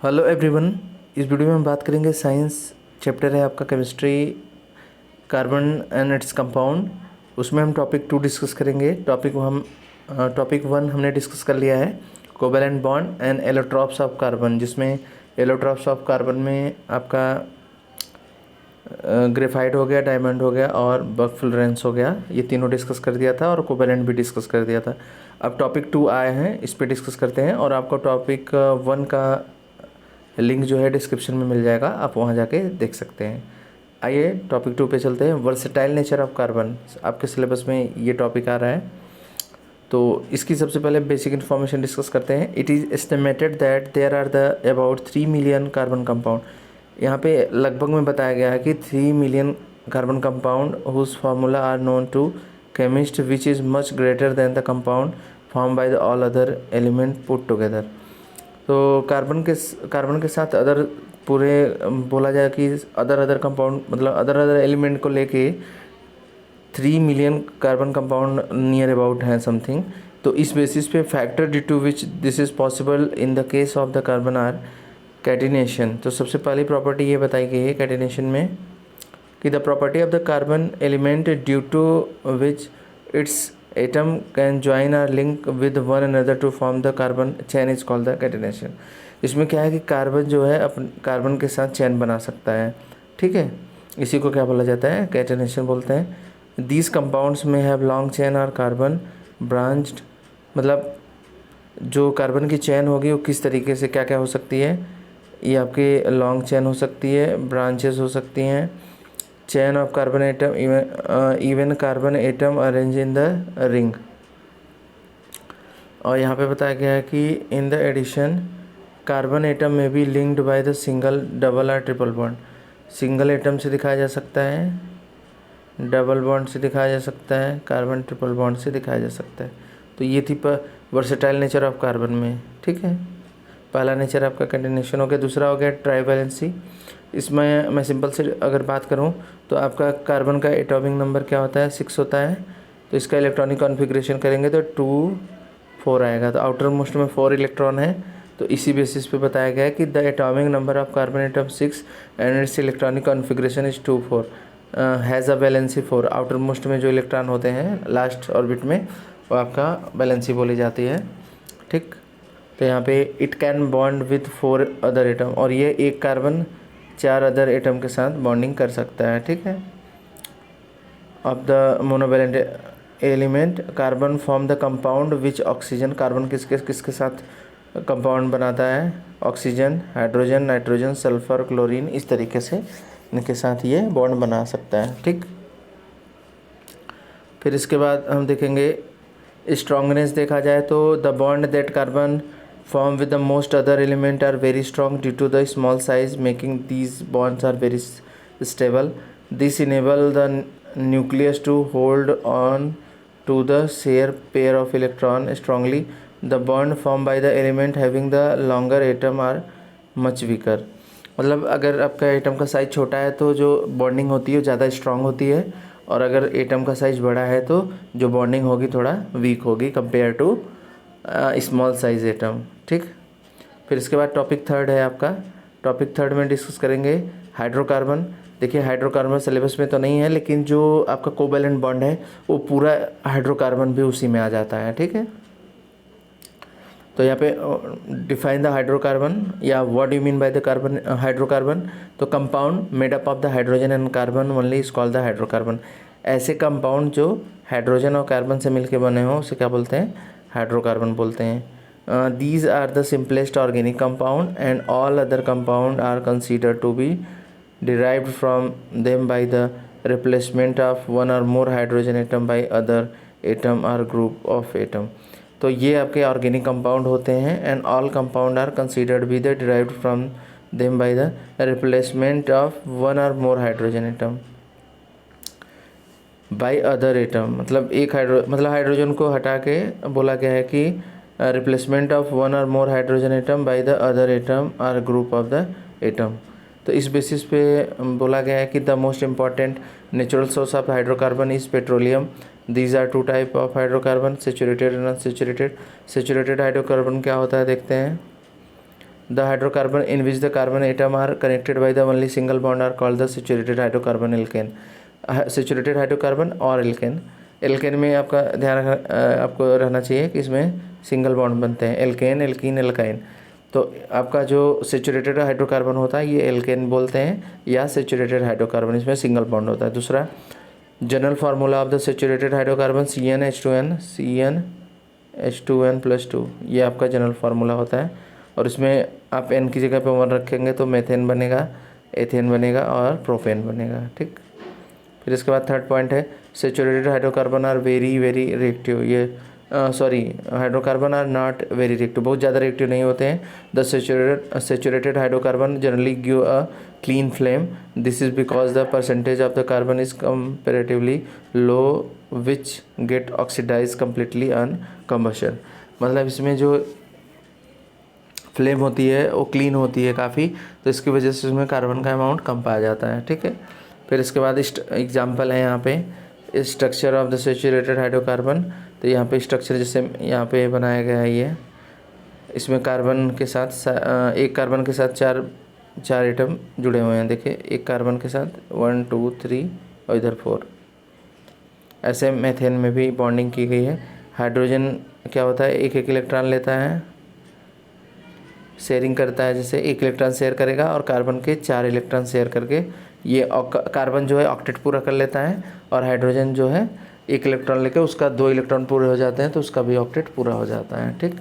Hello everyone. इस video में हम बात करेंगे साइंस चैप्टर है आपका chemistry, carbon and its compound. उसमें हम टॉपिक 2 डिस्कस करेंगे। टॉपिक 1 हमने डिस्कस कर लिया है, covalent bond and allotropes of carbon, जिसमें एलोट्रॉप्स ऑफ कार्बन में आपका ग्रेफाइट हो गया, डायमंड हो गया और बर्क फ्लोरेंस हो गया। ये तीनों डिस्कस कर दिया था और कोवैलेंट भी डिस्कस कर दिया था। अब टॉपिक 2 आए हैं, इस पे डिस्कस करते हैं और आपको टॉपिक 1 का लिंक जो है डिस्क्रिप्शन में मिल जाएगा, आप वहाँ जाके देख सकते हैं। आइए टॉपिक 2 पे चलते हैं। वर्सेटाइल नेचर ऑफ कार्बन, आपके सिलेबस में ये टॉपिक आ रहा है, तो इसकी सबसे पहले बेसिक इन्फॉर्मेशन डिस्कस करते हैं। It is estimated that there are the about 3 million carbon compound. यहाँ पे लगभग में बताया गया है कि 3 million carbon compound whose formula are known to chemist which is much greater than the compound form by the all other element put together. तो carbon के साथ अदर पूरे बोला जाए कि अदर कंपाउंड मतलब अदर एलिमेंट को लेके 3 million carbon compound near about हैं समथिंग। तो इस बेसिस पे factor due to which this is possible in the case of the carbon are catenation. तो सबसे पहली प्रॉपर्टी ये बताई गई है कैटिनेशन में कि the property of the carbon element due to which its atom can join or link with one another to form the carbon chain is called the catenation। इसमें क्या है कि कार्बन जो है अपन कार्बन के साथ चैन बना सकता है, ठीक है। इसी को क्या बोला जाता है, कैटेनेशन बोलते हैं। दीज कंपाउंड्स में हैव लॉन्ग चैन और कार्बन ब्रांच्ड, मतलब जो कार्बन की चैन होगी वो किस तरीके से क्या क्या हो सकती है, ये आपकी लॉन्ग चैन हो सकती है, ब्रांचेस हो सकती हैं, chain of carbon atom, even carbon atom arrange in the ring. और यहाँ पे बताया गया है कि in the addition carbon atom में भी linked by the single, double और ट्रिपल बॉन्ड। सिंगल एटम से दिखाया जा सकता है, डबल बॉन्ड से दिखाया जा सकता है, कार्बन ट्रिपल बॉन्ड से दिखाया जा सकता है। तो ये थी वर्सेटाइल नेचर ऑफ कार्बन में, ठीक है। पहला नेचर आपका कैटिनेशन हो गया। दूसरा हो गया ट्राइवैलेंसी। इसमें मैं सिंपल से अगर बात करूं तो आपका कार्बन का एटॉमिक नंबर क्या होता है, 6 होता है। तो इसका इलेक्ट्रॉनिक कॉन्फ़िगरेशन करेंगे तो 2 4 आएगा। तो आउटर मोस्ट में 4 इलेक्ट्रॉन है। तो इसी बेसिस पे बताया गया है कि the atomic number of carbon atom 6 and it's electronic configuration is 2 4 has a valency 4। Outer most में जो इलेक्ट्रॉन होते हैं लास्ट ऑर्बिट में वो आपका वैलेंसी बोली जाती है, ठीक। तो यहाँ पे it can bond with 4 other atom, और ये एक कार्बन 4 अदर एटम के साथ बॉन्डिंग कर सकता है, ठीक है। Of the monovalent element carbon form the compound which oxygen, carbon किसके किसके साथ कंपाउंड बनाता है, oxygen, hydrogen, nitrogen, sulphur, chlorine, इस तरीके से इनके साथ ये बॉन्ड बना सकता है, ठीक। फिर इसके बाद हम देखेंगे स्ट्रॉन्गनेस। देखा जाए तो the bond that carbon form with the most other element are very strong due to the small size, making these bonds are very stable. This enable the nucleus to hold on to the share pair of electron strongly. The bond formed by the element having the longer atom are much weaker। मतलब अगर आपका atom का size छोटा है तो जो bonding होती है वो ज़्यादा स्ट्रांग होती है, और अगर एटम का साइज़ बड़ा है तो जो बॉन्डिंग होगी थोड़ा वीक होगी compare to small size atom, ठीक। फिर इसके बाद टॉपिक 3 है आपका। टॉपिक 3 में डिस्कस करेंगे हाइड्रोकार्बन। देखिए हाइड्रोकार्बन सिलेबस में तो नहीं है, लेकिन जो आपका कोवैलेंट बॉन्ड है वो पूरा हाइड्रोकार्बन भी उसी में आ जाता है, ठीक है। तो यहाँ पे डिफाइन द हाइड्रोकार्बन, या what do you mean by the carbon hydrocarbon. तो compound made up of the hydrogen and carbon only is called the hydrocarbon. ऐसे कंपाउंड जो हाइड्रोजन और कार्बन से मिलकर बने हों उसे क्या बोलते हैं, हाइड्रोकार्बन बोलते हैं। These are the simplest organic compound and all other compound are considered to be derived from them by the replacement of one और more hydrogen atom by other atom और ग्रुप ऑफ एटम। तो ये आपके organic compound होते हैं and all compound are considered be the derived from them by the replacement of one और more hydrogen atom by other atom. मतलब hydrogen को हटा के बोला गया है कि रिप्लेसमेंट ऑफ वन और more hydrogen atom by the other atom और ग्रुप ऑफ द एटम। तो इस बेसिस पे बोला गया है कि the most important natural source of hydrocarbon is petroleum. These are 2 type of hydrocarbon, saturated and unsaturated. Saturated hydrocarbon क्या होता है देखते हैं। The hydrocarbon in which the carbon atom are connected by the only single bond are called the saturated hydrocarbon alkane. Saturated hydrocarbon और alkene, alkene में आपका ध्यान आपको रहना चाहिए कि इसमें सिंगल बॉन्ड बनते हैं, एल्केन, एल्कीन, एल्काइन। तो आपका जो सैचुरेटेड हाइड्रोकार्बन होता है ये एल्केन बोलते हैं या सैचुरेटेड हाइड्रोकार्बन, इसमें सिंगल बॉन्ड होता है। दूसरा general formula of the saturated hydrocarbon CnH2n, CnH2n+2, ये आपका जनरल फार्मूला होता है। और इसमें आप n की जगह पे 1 रखेंगे तो मेथेन बनेगा, एथेन बनेगा और प्रोपेन बनेगा, ठीक। फिर इसके बाद थर्ड पॉइंट है saturated hydrocarbon are very very reactive. ये hydrocarbon are not very reactive, बहुत ज़्यादा रिएक्टिव नहीं होते हैं। The saturated hydrocarbon generally give a clean flame, this is because the percentage of the carbon is comparatively low which get oxidise completely on combustion. मतलब इसमें जो flame होती है वो क्लीन होती है काफ़ी, तो इसकी वजह से उसमें कार्बन का अमाउंट कम पाया जाता है, ठीक है। फिर इसके बाद एग्जाम्पल है यहाँ पे structure of the saturated hydrocarbon. तो यहाँ पे स्ट्रक्चर जैसे यहाँ पे बनाया गया है ये, इसमें कार्बन के साथ एक कार्बन के साथ चार एटम जुड़े हुए हैं, देखिए एक कार्बन के साथ 1 2 3 और इधर 4। ऐसे मेथेन में भी बॉन्डिंग की गई है। हाइड्रोजन क्या होता है, एक इलेक्ट्रॉन लेता है, शेयरिंग करता है, जैसे एक इलेक्ट्रॉन शेयर करेगा और कार्बन के 4 इलेक्ट्रॉन शेयर करके ये कार्बन जो है ऑक्टेट पूरा कर लेता है, और हाइड्रोजन जो है एक इलेक्ट्रॉन लेके उसका 2 इलेक्ट्रॉन पूरे हो जाते हैं तो उसका भी ऑक्टेट पूरा हो जाता है, ठीक।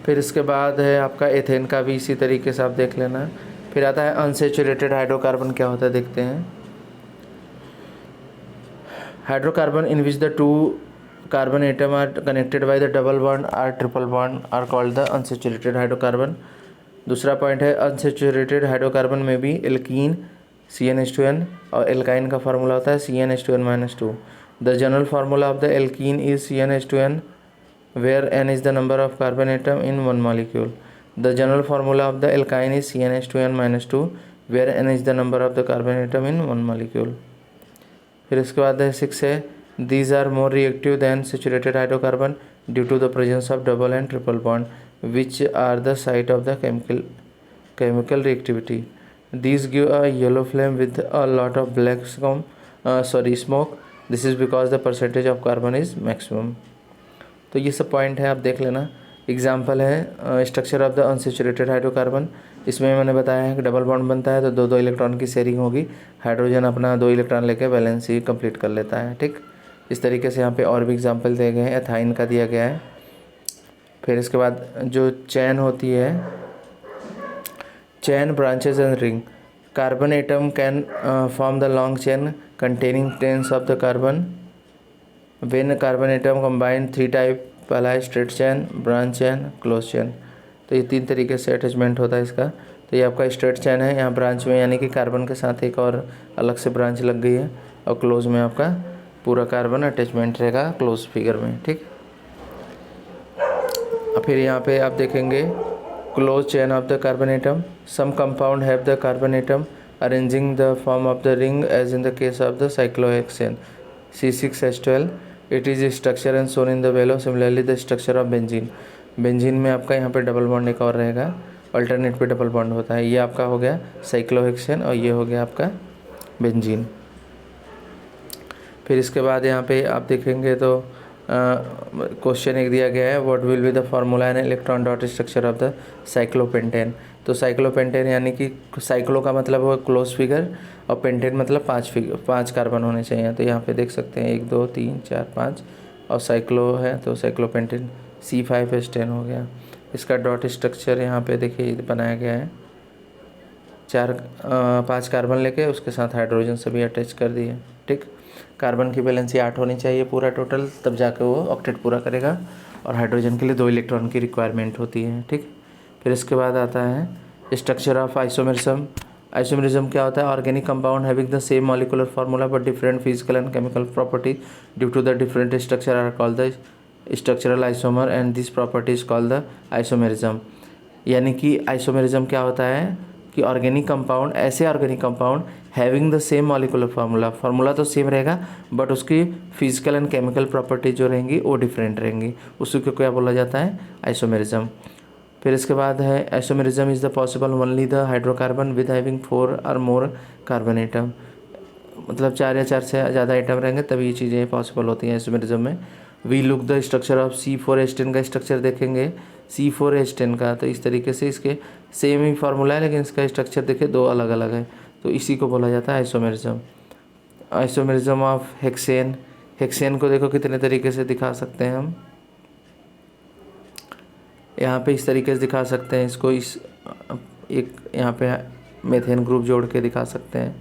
फिर इसके बाद है आपका एथेन का भी इसी तरीके से आप देख लेना। फिर आता है अनसैचुरेटेड हाइड्रोकार्बन, क्या होता है देखते हैं। Hydrocarbon in which the 2 carbon atom are connected by the double bond or triple bond are called the unsaturated hydrocarbon. दूसरा पॉइंट है अनसैचुरेटेड हाइड्रोकार्बन में भी एल्कीन CnH2n और एल्काइन का फार्मूला होता है CnH2n-2। The general formula of the alkene is CnH2n where n is the number of carbon atom in one molecule. The general formula of the alkyne is CnH2n-2 where n is the number of the carbon atom in one molecule. फिर इसके बाद है 6 है these are more reactive than saturated hydrocarbon due to the presence of double and triple bond which are the site of the chemical reactivity. These give a yellow flame with a lot of black smoke. This is because the percentage of carbon is maximum. तो ये सब point है, आप देख लेना। Example है structure of the unsaturated hydrocarbon, इसमें मैंने बताया है कि डबल बॉन्ड बनता है तो 2 इलेक्ट्रॉन की शेयरिंग होगी, हाइड्रोजन अपना 2 इलेक्ट्रॉन लेकर वैलेंसी कंप्लीट कर लेता है, ठीक। इस तरीके से यहाँ पे और भी एग्जाम्पल दिए गए हैं, एथाइन का दिया गया है। फिर इसके बाद जो चैन होती है, chain, branches and ring. Carbon atom can form the long chain containing tens of the carbon when carbon atom combine 3 type, पहला है straight chain, branch chain, close chain. तो ये 3 तरीके से अटैचमेंट होता है इसका। तो ये आपका स्ट्रेट चैन है, यहाँ ब्रांच में यानी कि कार्बन के साथ एक और अलग से ब्रांच लग गई है, और क्लोज में आपका पूरा कार्बन अटैचमेंट रहेगा क्लोज फिगर में, ठीक। फिर यहाँ पे आप देखेंगे close chain of the carbon atom, some compound have the carbon atom arranging the form of the ring as in the case of the cyclohexane C6H12. It is structure and shown in the below. Similarly the structure of benzene, benzene में आपका यहाँ पे double bond एक और रहेगा, alternate पे double bond होता है। ये आपका हो गया साइक्लोहेक्सेन और ये हो गया आपका बेंजीन। फिर इसके बाद यहाँ पे आप देखेंगे तो क्वेश्चन एक दिया गया है, what will be the formula and electron dot structure of the cyclopentane. तो साइक्लोपेंटेन यानी कि साइक्लो का मतलब हो क्लोज फिगर और पेंटेन मतलब 5 कार्बन होने चाहिए। तो यहाँ पे देख सकते हैं 1 2 3 4 5 और साइक्लो है तो साइक्लोपेंटेन C5H10 हो गया। इसका डॉट स्ट्रक्चर यहाँ पे देखिए बनाया गया है, 5 कार्बन लेके उसके साथ हाइड्रोजन सभी अटैच कर दिए, ठीक। कार्बन की वैलेंसी 8 होनी चाहिए पूरा टोटल, तब जाके वो ऑक्टेट पूरा करेगा, और हाइड्रोजन के लिए 2 इलेक्ट्रॉन की रिक्वायरमेंट होती है, ठीक। फिर इसके बाद आता है स्ट्रक्चर ऑफ आइसोमेरिज्म। आइसोमेरिज्म क्या होता है, organic compound having the same molecular formula but different physical and chemical property due to the different structure are called the structural isomer and this property is called the isomerism. यानी कि isomerism क्या होता है कि organic compound, ऐसे organic compound having the same molecular formula तो same रहेगा but उसकी फिजिकल एंड केमिकल प्रॉपर्टी जो रहेंगी वो डिफरेंट रहेंगी, उसको क्या बोला जाता है, आइसोमेरिज्म। फिर इसके बाद है isomerism is the possible only the hydrocarbon with having 4 और मोर कार्बन एटम, मतलब 4 या 4 से ज़्यादा आइटम रहेंगे तभी ये चीज़ें पॉसिबल होती हैं आइसोमेरिज्म में। We look the structure of C4H10 का स्ट्रक्चर देखेंगे, C4H10 का, तो इस तरीके से इसके सेम ही फार्मूला है लेकिन इसका स्ट्रक्चर देखे 2 अलग अलग है, तो इसी को बोला जाता है isomerism. Isomerism of hexane, hexane को देखो कितने तरीके से दिखा सकते हैं हम, यहाँ पे इस तरीके से दिखा सकते हैं इसको, इस एक यहाँ पे मेथेन ग्रुप जोड़ के दिखा सकते हैं।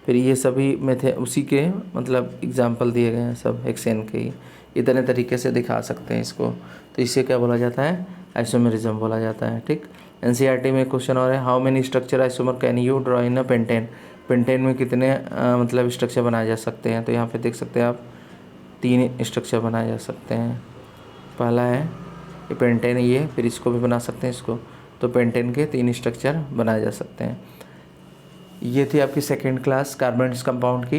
फिर ये सभी मेथे उसी के मतलब एग्जाम्पल दिए गए हैं सब हेक्सेन के ही, इतने तरीके से दिखा सकते हैं इसको, तो इसे क्या बोला जाता है, आइसोमेरिज्म बोला जाता है। ठीक, एनसीईआरटी में क्वेश्चन और है, how many structure isomer can you draw in a pentane, pentane में कितने मतलब स्ट्रक्चर बनाए जा सकते हैं, तो यहाँ पे देख सकते हैं आप 3 स्ट्रक्चर बनाए जा सकते हैं। पहला है ये पेंटेन, ये फिर इसको भी बना सकते हैं इसको, तो पेंटेन के 3 स्ट्रक्चर बनाए जा सकते हैं। ये थी आपकी सेकेंड क्लास कार्बन कंपाउंड की।